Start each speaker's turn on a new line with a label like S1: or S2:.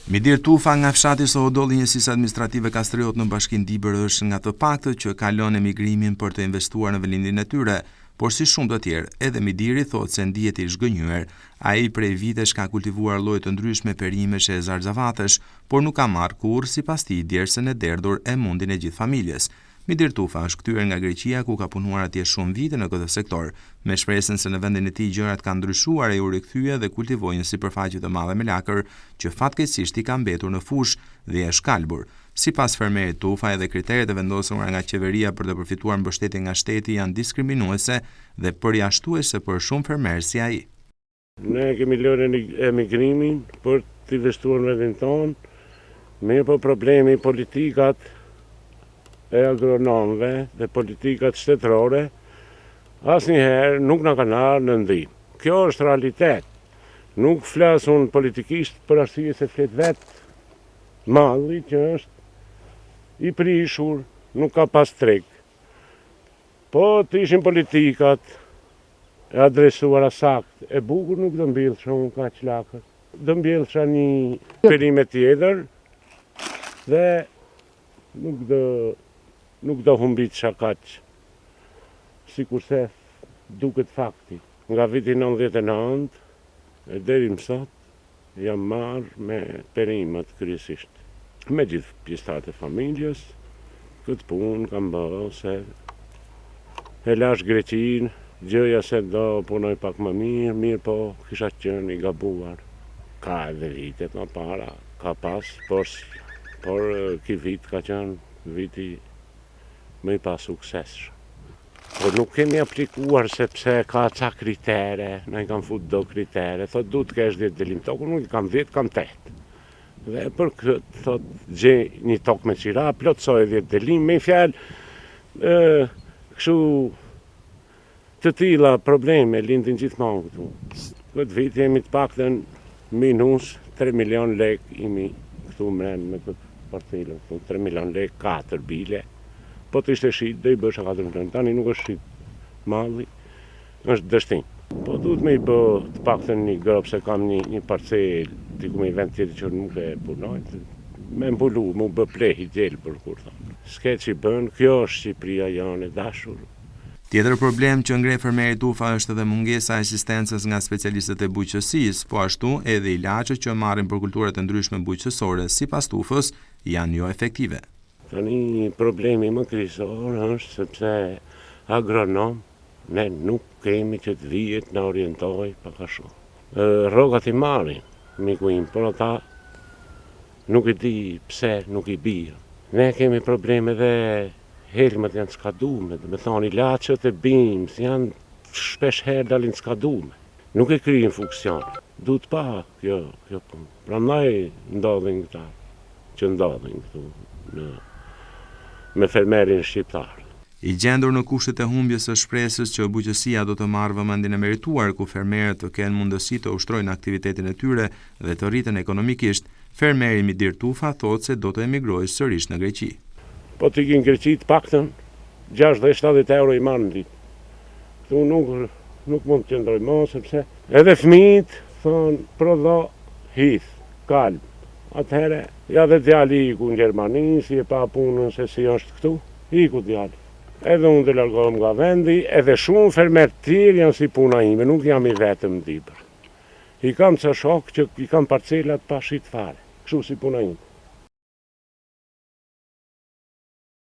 S1: Midir Tufa nga fshati Sohodolli, njësisë administrative Kastriot në Bashkinë Dibër, është nga të paktët që kalon emigrimin për të investuar në velindjen e tyre, por si shumë të tjerë, edhe Midiri thotë se ndihet i zhgënjur. Ai prej vitesh ka kultivuar lloje të ndryshme perimesh e zarzavatesh, por nuk ka marrë kurrë sipas tij djersën e derdhur e mundin e gjithë familjes. Midir Tufa është kthyer nga Greqia, ku ka punuar atje shumë vite në këtë sektor, me shpresën se në vendin e tij gjërat kanë ndryshuar e u rikthye dhe kultivoi një sipërfaqe të madhe me lakër, që fatkeqësisht i ka mbetur në fushë dhe e shkalbur. Sipas fermerit Tufa, edhe kriteret e vendosura nga qeveria për të përfituar mbështetje nga shteti janë diskriminuese dhe përjashtuese për shumë fermerë si ai.
S2: Ne kemi lënë emigrimin për të investuar në vendin tonë, mirë po problemi politikat e agronomëve dhe politikat shtetërore asnjëherë nuk na kanë ardhur në ndihmë. Kjo është realitet. Nuk flas unë politikisht për arsye se flet vetë malli që është i prishur, nuk ka pas treg. Po të ishin politikat e adresuara sakt, e bukur nuk do mbjellësha unë kaq lakër. Do mbjellësha një perime tjetër dhe nuk do humbitësha kaq, sikurse duket fakti. Nga viti 99 deri më sot jam marrë me perimet kryesisht. Me gjithë pjesëtarët e familjes, këtë punë kam bërë se e lash Greqinë, gjëja se do punoj pak më mirë po kisha qenë i gabuar. Ka edhe vitet më para, ka pas, por ky vit ka qenë viti më i pa suksesshëm. Por nuk kemi aplikuar sepse ka ca kritere, ne kam fut do kritere, thot du të kesh 10 delim tokë, nuk kam 10, kam 8. Dhe për këtë, thot, gjej një tokë me qira, plotsoj 10 delim, me fjalë, kështu të tilla probleme lindin gjithmonë këtu. Këtë vit jemi të paktën minus 3 milion lek imi këtu mren me këtë parcelën, 3 milion lek, 4 bile. Po të ishte shit, dhe i bësha 4 milion, tani nuk është shit malli, është dështim. Po duhet me i bë të paktën një grop se kam një parcel, diku me i vend tjetër që nuk e punoj, me mbulu, mu bë plehi gjelë për kur thonë. S'ke që i bën, kjo është Shqipëria janë e dashur.
S1: Tjetër problem që ngre fermeri Tufa është edhe mungesa e asistencës nga specialistët e bujqësisë, po ashtu edhe ilaçet që marrin për kulturat e ndryshme bujqësore, sipas Tufës, janë jo efektive.
S2: Tani problemi më kryesor është sepse agronom ne nuk kemi që të vijet në orientoj pak a shumë. Rrogat i marrin, miku im, por ata nuk i di pse nuk i bie. Ne kemi probleme dhe helmet janë skadume, dhe me thonë ilaçet e BIMS janë shpesh herë dalin skadume. Nuk e kryjnë funksion. Duhet pa kjo punë. Prandaj ndodhin këta që ndodhin këtu me fermerin shqiptar.
S1: I gjendur në kushtet e humbjes së shpresës që bujqësia do të marrë vëmendjen e merituar, ku fermerët të kenë mundësi të ushtrojnë aktivitetin e tyre dhe të rriten ekonomikisht, fermeri Midir Tufa thotë se do të emigrojë sërish në Greqi.
S2: Po të ikin Greqi të paktën 60-70 euro i marrë në ditë. Këtu nuk mund të qëndroj më, sepse edhe fëmijët thonë prodho hith, kalm. Atëhere, ja dhe djali iku në Gjermani, si e pa punën se si është këtu, iku djali. Edhe unë të largohem nga vendi, edhe shumë fermer tjerë janë si puna ime, nuk jam i vetëm Dibër. I kam ca shok që i kam parcelat pa shit fare, kështu si puna ime.